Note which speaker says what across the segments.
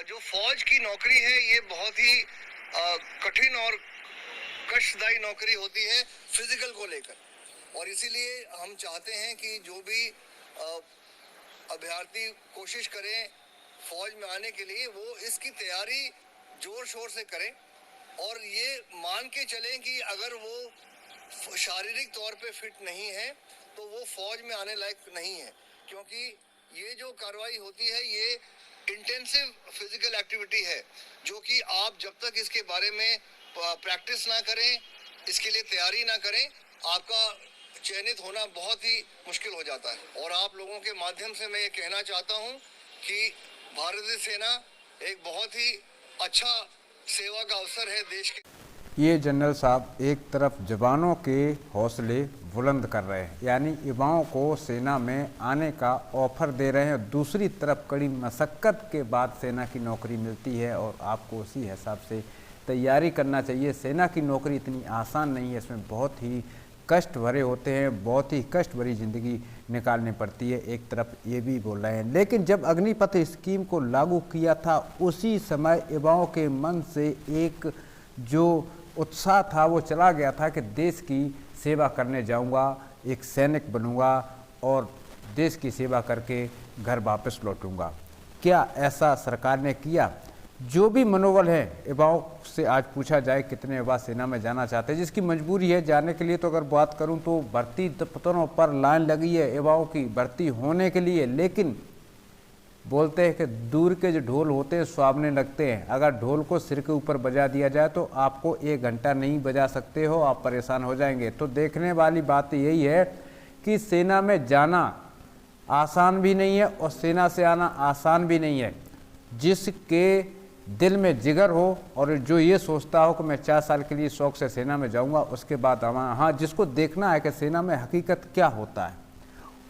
Speaker 1: जो फौज की नौकरी है ये बहुत ही कठिन और कष्टदायी नौकरी होती है फिजिकल को लेकर, और इसीलिए हम चाहते हैं कि जो भी अभ्यर्थी कोशिश करें फौज में आने के लिए वो इसकी तैयारी जोर शोर से करें, और ये मान के चलें कि अगर वो शारीरिक तौर पे फिट नहीं है तो वो फौज में आने लायक नहीं है, क्योंकि ये जो कार्रवाई होती है ये इंटेंसिव फिजिकल एक्टिविटी है, जो कि आप जब तक इसके बारे में प्रैक्टिस ना करें, इसके लिए तैयारी ना करें, आपका चयनित होना बहुत ही मुश्किल हो जाता है। और आप लोगों के माध्यम से मैं ये कहना चाहता हूँ कि भारतीय सेना एक बहुत ही अच्छा सेवा का अवसर है देश के।
Speaker 2: ये जनरल साहब एक तरफ जवानों के हौसले बुलंद कर रहे हैं, यानी युवाओं को सेना में आने का ऑफर दे रहे हैं, दूसरी तरफ कड़ी मशक्क़त के बाद सेना की नौकरी मिलती है और आपको उसी हिसाब से तैयारी करना चाहिए। सेना की नौकरी इतनी आसान नहीं है, इसमें बहुत ही कष्ट भरे होते हैं, बहुत ही कष्ट भरी ज़िंदगी निकालनी पड़ती है, एक तरफ ये भी बोल रहे हैं। लेकिन जब अग्निपथ स्कीम को लागू किया था उसी समय युवाओं के मन से एक जो उत्साह था वो चला गया था कि देश की सेवा करने जाऊंगा, एक सैनिक बनूंगा और देश की सेवा करके घर वापस लौटूंगा। क्या ऐसा सरकार ने किया? जो भी मनोबल है युवाओं से आज पूछा जाए कितने युवा सेना में जाना चाहते हैं, जिसकी मजबूरी है जाने के लिए, तो अगर बात करूं तो भर्ती दफ्तरों पर लाइन लगी है युवाओं की भर्ती होने के लिए, लेकिन बोलते हैं कि दूर के जो ढोल होते हैं सुहावने लगते हैं। अगर ढोल को सिर के ऊपर बजा दिया जाए तो आपको 1 घंटा नहीं बजा सकते हो, आप परेशान हो जाएंगे। तो देखने वाली बात यही है कि सेना में जाना आसान भी नहीं है और सेना से आना आसान भी नहीं है। जिसके दिल में जिगर हो और जो ये सोचता हो कि मैं 4 साल के लिए शौक से सेना में जाऊंगा, उसके बाद आऊँगा, हाँ जिसको देखना है कि सेना में हकीकत क्या होता है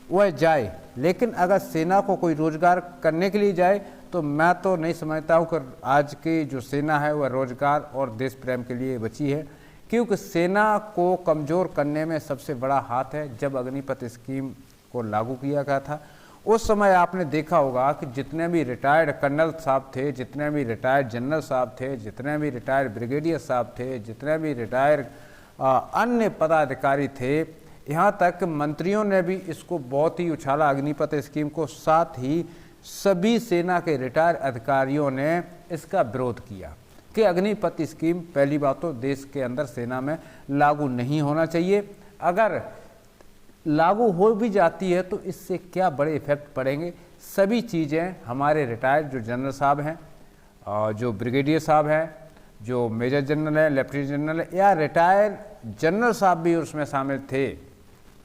Speaker 2: वह जाए। लेकिन अगर सेना को कोई रोजगार करने के लिए जाए तो मैं तो नहीं समझता हूँ कि आज की जो सेना है वह रोजगार और देश प्रेम के लिए बची है, क्योंकि सेना को कमज़ोर करने में सबसे बड़ा हाथ है। जब अग्निपथ स्कीम को लागू किया गया था उस समय आपने देखा होगा कि जितने भी रिटायर्ड कर्नल साहब थे, जितने भी रिटायर्ड जनरल साहब थे, जितने भी रिटायर्ड ब्रिगेडियर साहब थे, जितने भी रिटायर्ड अन्य पदाधिकारी थे, यहाँ तक मंत्रियों ने भी इसको बहुत ही उछाला अग्निपथ स्कीम को। साथ ही सभी सेना के रिटायर अधिकारियों ने इसका विरोध किया कि अग्निपथ स्कीम पहली बात तो देश के अंदर सेना में लागू नहीं होना चाहिए। अगर लागू हो भी जाती है तो इससे क्या बड़े इफेक्ट पड़ेंगे। सभी चीज़ें हमारे रिटायर्ड जो जनरल साहब हैं, जो ब्रिगेडियर साहब हैं, जो मेजर जनरल हैं, लेफ्टिनेंट जनरल है या रिटायर जनरल साहब भी उसमें शामिल थे।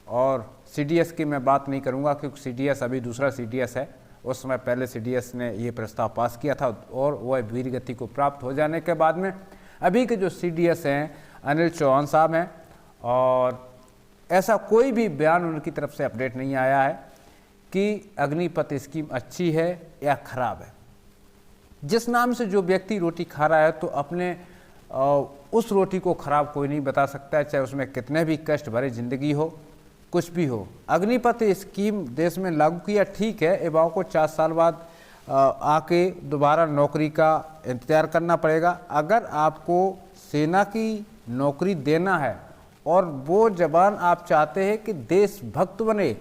Speaker 2: और सीडीएस की मैं बात नहीं करूंगा क्योंकि सीडीएस अभी दूसरा सीडीएस है, उस समय पहले सीडीएस ने ये प्रस्ताव पास किया था और वह वीर गति को प्राप्त हो जाने के बाद में अभी के जो सीडीएस हैं अनिल चौहान साहब हैं, और ऐसा कोई भी बयान उनकी तरफ से अपडेट नहीं आया है कि अग्निपथ स्कीम अच्छी है या खराब है। जिस नाम से जो व्यक्ति रोटी खा रहा है तो अपने उस रोटी को खराब कोई नहीं बता सकता है, चाहे उसमें कितने भी कष्ट भरी जिंदगी हो, कुछ भी हो। अग्निपथ स्कीम देश में लागू किया, ठीक है, युवाओं को 4 साल बाद आके दोबारा नौकरी का इंतजार करना पड़ेगा। अगर आपको सेना की नौकरी देना है और वो जवान आप चाहते हैं कि देशभक्त बने,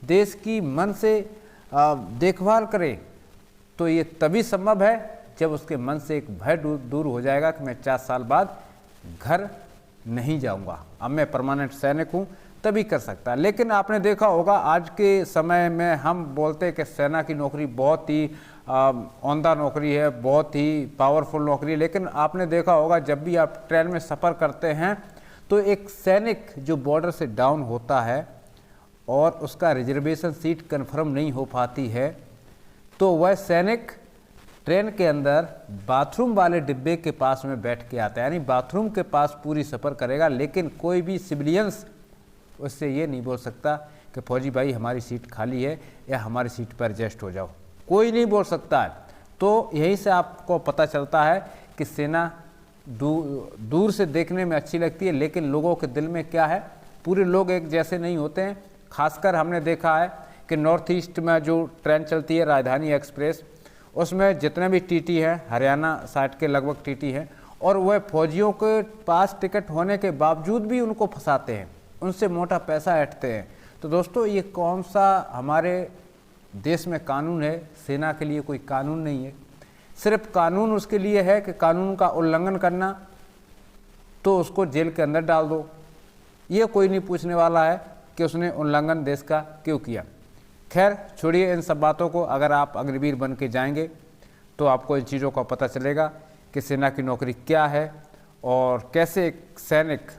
Speaker 2: देश की मन से देखभाल करे, तो ये तभी संभव है जब उसके मन से एक भय दूर हो जाएगा कि मैं 4 साल बाद घर नहीं जाऊंगा, अब मैं परमानेंट सैनिक हूँ, तभी कर सकता है। लेकिन आपने देखा होगा आज के समय में हम बोलते हैं कि सेना की नौकरी बहुत ही औंधा नौकरी है, बहुत ही पावरफुल नौकरी है, लेकिन आपने देखा होगा जब भी आप ट्रेन में सफ़र करते हैं तो एक सैनिक जो बॉर्डर से डाउन होता है और उसका रिजर्वेशन सीट कंफर्म नहीं हो पाती है तो वह सैनिक ट्रेन के अंदर बाथरूम वाले डिब्बे के पास में बैठ के आता है, यानी बाथरूम के पास पूरी सफ़र करेगा। लेकिन कोई भी सिविलियंस उससे ये नहीं बोल सकता कि फौजी भाई हमारी सीट खाली है या हमारी सीट पर एडजस्ट हो जाओ, कोई नहीं बोल सकता है। तो यहीं से आपको पता चलता है कि सेना दूर से देखने में अच्छी लगती है, लेकिन लोगों के दिल में क्या है, पूरे लोग एक जैसे नहीं होते हैं। खासकर हमने देखा है कि नॉर्थ ईस्ट में जो ट्रेन चलती है राजधानी एक्सप्रेस, उसमें जितने भी टीटी हैं, हरियाणा साइड के लगभग टीटी हैं, और वह फौजियों के पास टिकट होने के बावजूद भी उनको फंसाते हैं, उनसे मोटा पैसा ऐंठते हैं। तो दोस्तों, ये कौन सा हमारे देश में कानून है? सेना के लिए कोई कानून नहीं है। सिर्फ कानून उसके लिए है कि कानून का उल्लंघन करना तो उसको जेल के अंदर डाल दो। ये कोई नहीं पूछने वाला है कि उसने उल्लंघन देश का क्यों किया। खैर छोड़िए इन सब बातों को। अगर आप अग्निवीर बन के जाएंगे तो आपको इन चीज़ों का पता चलेगा कि सेना की नौकरी क्या है और कैसे एक सैनिक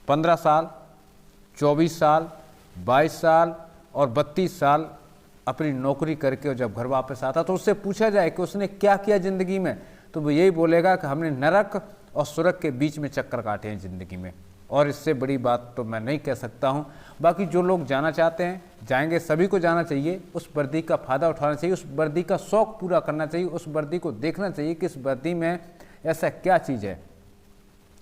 Speaker 2: 15 साल, 24 साल, 22 साल और 32 साल अपनी नौकरी करके और जब घर वापस आता तो उससे पूछा जाए कि उसने क्या किया ज़िंदगी में, तो वो यही बोलेगा कि हमने नरक और स्वर्ग के बीच में चक्कर काटे हैं ज़िंदगी में। और इससे बड़ी बात तो मैं नहीं कह सकता हूँ। बाकी जो लोग जाना चाहते हैं जाएंगे, सभी को जाना चाहिए, उस वर्दी का फ़ायदा उठाना चाहिए, उस वर्दी का शौक़ पूरा करना चाहिए, उस वर्दी को देखना चाहिए कि इस वर्दी में ऐसा क्या चीज़ है।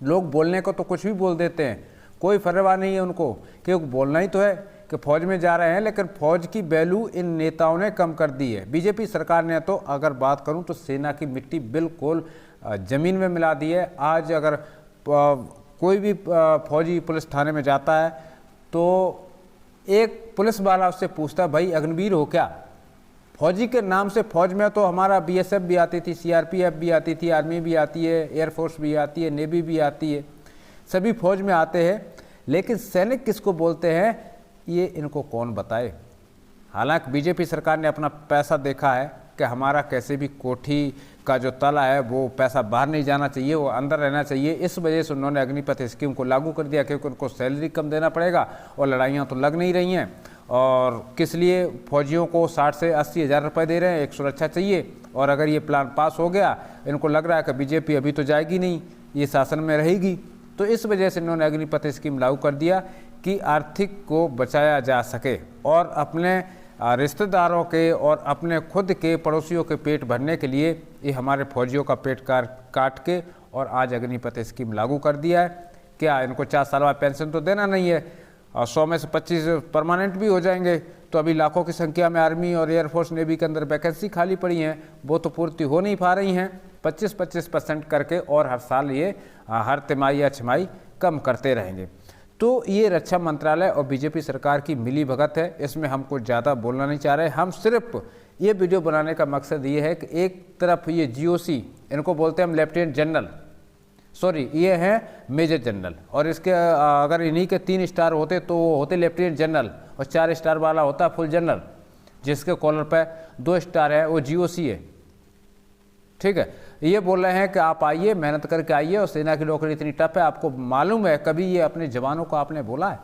Speaker 2: लोग बोलने को तो कुछ भी बोल देते हैं, कोई परवाह नहीं है उनको, क्योंकि बोलना ही तो है कि फौज में जा रहे हैं, लेकिन फौज की वैल्यू इन नेताओं ने कम कर दी है। बीजेपी सरकार ने तो अगर बात करूं तो सेना की मिट्टी बिल्कुल ज़मीन में मिला दी है। आज अगर कोई भी फौजी पुलिस थाने में जाता है तो एक पुलिस वाला उससे पूछता है, भाई अग्निवीर हो क्या? फौजी के नाम से फौज में तो हमारा बीएसएफ भी आती थी, सीआरपीएफ भी आती थी, आर्मी भी आती है, एयरफोर्स भी आती है, नेवी भी आती है, सभी फौज में आते हैं, लेकिन सैनिक किसको बोलते हैं ये इनको कौन बताए। हालांकि बीजेपी सरकार ने अपना पैसा देखा है कि हमारा कैसे भी कोठी का जो तला है वो पैसा बाहर नहीं जाना चाहिए, वो अंदर रहना चाहिए। इस वजह से उन्होंने अग्निपथ स्कीम को लागू कर दिया, क्योंकि उनको सैलरी कम देना पड़ेगा और लड़ाइयाँ तो लग नहीं रही हैं। और किस लिए फौजियों को 60 से 80 हज़ार रुपये दे रहे हैं, एक सुरक्षा चाहिए। और अगर ये प्लान पास हो गया, इनको लग रहा है कि बीजेपी अभी तो जाएगी नहीं, ये शासन में रहेगी, तो इस वजह से इन्होंने अग्निपथ स्कीम लागू कर दिया कि आर्थिक को बचाया जा सके और अपने रिश्तेदारों के और अपने खुद के पड़ोसियों के पेट भरने के लिए ये हमारे फौजियों का पेट काट के और आज अग्निपथ स्कीम लागू कर दिया है। क्या इनको 4 साल बाद पेंशन तो देना नहीं है और 100 में से 25 परमानेंट भी हो जाएंगे, तो अभी लाखों की संख्या में आर्मी और एयरफोर्स नेवी के अंदर वैकेंसी खाली पड़ी हैं, वो तो पूर्ति हो नहीं पा रही हैं। 25-25% करके और हर साल ये हर तिमाही या छमाही कम करते रहेंगे। तो ये रक्षा मंत्रालय और बीजेपी सरकार की मिली भगत है, इसमें हम कुछ ज़्यादा बोलना नहीं चाह रहे। हम सिर्फ ये वीडियो बनाने का मकसद ये है कि एक तरफ ये जीओसी, इनको बोलते हैं हम लेफ्टिनेंट जनरल, सॉरी ये हैं मेजर जनरल, और इसके अगर इन्हीं के 3 स्टार होते तो वो होते लेफ्टिनेंट जनरल, और 4 स्टार वाला होता फुल जनरल, जिसके कॉलर पे 2 स्टार है वो जीओसी है। ठीक है, ये बोल रहे हैं कि आप आइए, मेहनत करके आइए, और सेना की नौकरी इतनी टफ है। आपको मालूम है कभी ये अपने जवानों को आपने बोला है?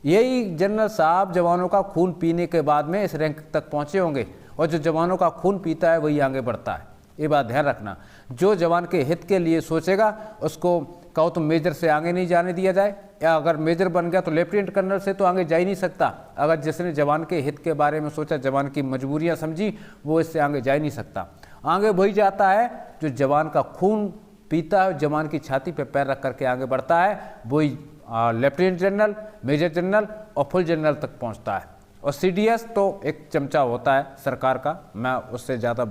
Speaker 2: यही जनरल साहब जवानों का खून पीने के बाद में इस रैंक तक पहुंचे होंगे, और जो जवानों का खून पीता है वही आगे बढ़ता है। ये बात ध्यान रखना। जो जवान के हित के लिए सोचेगा उसको कहो तो मेजर से आगे नहीं जाने दिया जाए, या अगर मेजर बन गया तो लेफ्टिनेंट कर्नल से तो आगे जा ही नहीं सकता। अगर जिसने जवान के हित के बारे में सोचा, जवान की मजबूरियां समझी, वो इससे आगे जा ही नहीं सकता। आगे वही जाता है जो जवान का खून पीता है, जवान की छाती पे पैर रख करके आगे बढ़ता है, वही लेफ्टिनेंट जनरल, मेजर जनरल और फुल जनरल तक पहुंचता है। और सीडीएस तो एक चमचा होता है सरकार का, मैं उससे ज़्यादा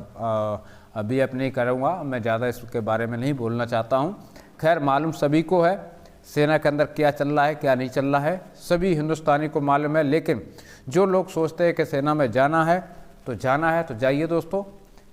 Speaker 2: अभी अब नहीं करूँगा, मैं ज़्यादा इसके बारे में नहीं बोलना चाहता हूँ। खैर मालूम सभी को है सेना के अंदर क्या चल रहा है क्या नहीं चल रहा है, सभी हिंदुस्तानी को मालूम है। लेकिन जो लोग सोचते हैं कि सेना में जाना है तो जाइए दोस्तों।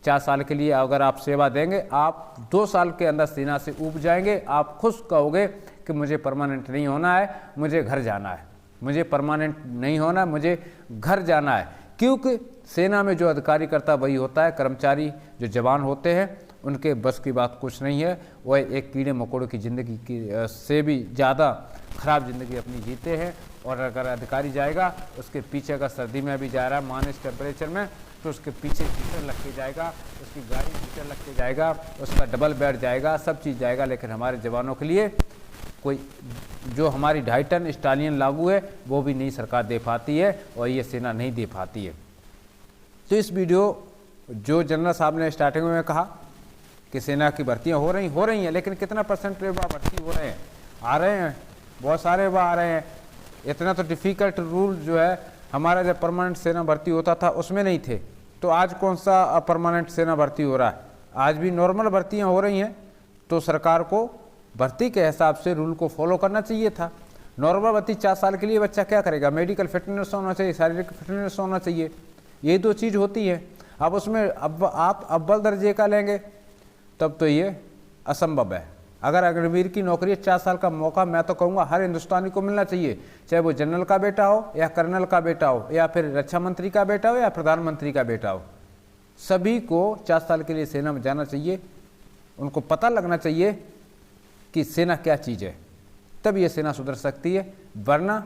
Speaker 2: 4 साल के लिए अगर आप सेवा देंगे, आप 2 साल के अंदर सेना से ऊब जाएंगे। आप खुश कहोगे कि मुझे परमानेंट नहीं होना है, मुझे घर जाना है, मुझे परमानेंट नहीं होना, मुझे घर जाना है। क्योंकि सेना में जो अधिकारी करता वही होता है, कर्मचारी जो जवान होते हैं उनके बस की बात कुछ नहीं है। वह एक कीड़े मकोड़ों की ज़िंदगी की से भी ज़्यादा ख़राब ज़िंदगी अपनी जीते हैं। और अगर अधिकारी जाएगा उसके पीछे, अगर सर्दी में भी जा रहा है माइनस टेम्परेचर में, तो उसके पीछे हीटर लग के जाएगा, उसकी गाड़ी हीटर लग के जाएगा, उसका डबल बेड जाएगा, सब चीज़ जाएगा। लेकिन हमारे जवानों के लिए कोई जो हमारी 2.5 टन स्टालियन लागू है वो भी नहीं सरकार दे पाती है, और ये सेना नहीं दे पाती है। तो इस वीडियो जो जनरल साहब ने स्टार्टिंग में कहा कि सेना की भर्तियाँ हो रही हैं, लेकिन कितना परसेंट भर्ती हो रहे हैं, आ रहे हैं, बहुत सारे वह आ रहे हैं। इतना तो डिफ़िकल्ट रूल जो है हमारा जब परमानेंट सेना भर्ती होता था उसमें नहीं थे, तो आज कौन सा परमानेंट सेना भर्ती हो रहा है? आज भी नॉर्मल भर्तियां हो रही हैं। तो सरकार को भर्ती के हिसाब से रूल को फॉलो करना चाहिए था। नॉर्मल भर्ती 4 साल के लिए बच्चा क्या करेगा? मेडिकल फिटनेस होना चाहिए, शारीरिक फिटनेस होना चाहिए, ये 2 चीज़ होती है। अब उसमें अब आप अव्वल दर्जे का लेंगे तब तो ये असंभव है। अगर अग्निवीर की नौकरी 4 साल का मौका मैं तो कहूँगा हर हिंदुस्तानी को मिलना चाहिए, चाहे वो जनरल का बेटा हो या कर्नल का बेटा हो या फिर रक्षा मंत्री का बेटा हो या प्रधानमंत्री का बेटा हो, सभी को 4 साल के लिए सेना में जाना चाहिए। उनको पता लगना चाहिए कि सेना क्या चीज़ है, तब ये सेना सुधर सकती है। वरना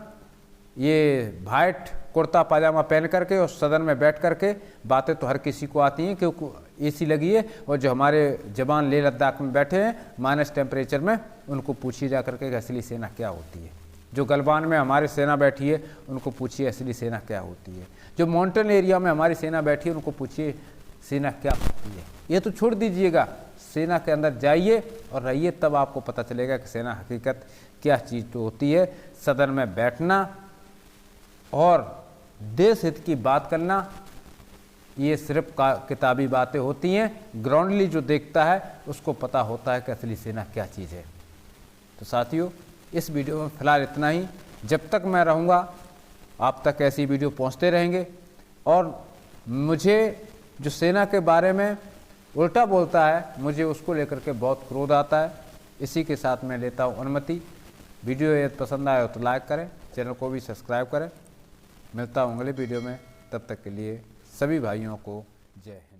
Speaker 2: ये वाइट कुर्ता पाजामा पहन करके और सदन में बैठ करके बातें तो हर किसी को आती हैं, क्योंकि एसी लगी है। और जो हमारे जवान लेह लद्दाख में बैठे हैं माइनस टेम्परेचर में, उनको पूछिए जा करके कि असली सेना क्या होती है। जो गलवान में हमारी सेना बैठी है उनको पूछिए असली सेना क्या होती है। जो माउंटेन एरिया में हमारी सेना बैठी है उनको पूछिए सेना क्या होती है। ये तो छोड़ दीजिएगा, सेना के अंदर जाइए और रहिए, तब आपको पता चलेगा कि सेना हकीकत क्या चीज़ तो होती है। सदन में बैठना और देश हित की बात करना ये सिर्फ किताबी बातें होती हैं। ग्राउंडली जो देखता है उसको पता होता है कि असली सेना क्या चीज़ है। तो साथियों, इस वीडियो में फ़िलहाल इतना ही। जब तक मैं रहूँगा आप तक ऐसी वीडियो पहुँचते रहेंगे। और मुझे जो सेना के बारे में उल्टा बोलता है, मुझे उसको लेकर के बहुत क्रोध आता है। इसी के साथ मैं लेता हूँ अनुमति। वीडियो यदि पसंद आए तो लाइक करें, चैनल को भी सब्सक्राइब करें। मिलता हूँ अगले वीडियो में, तब तक के लिए सभी भाइयों को जय हिंद।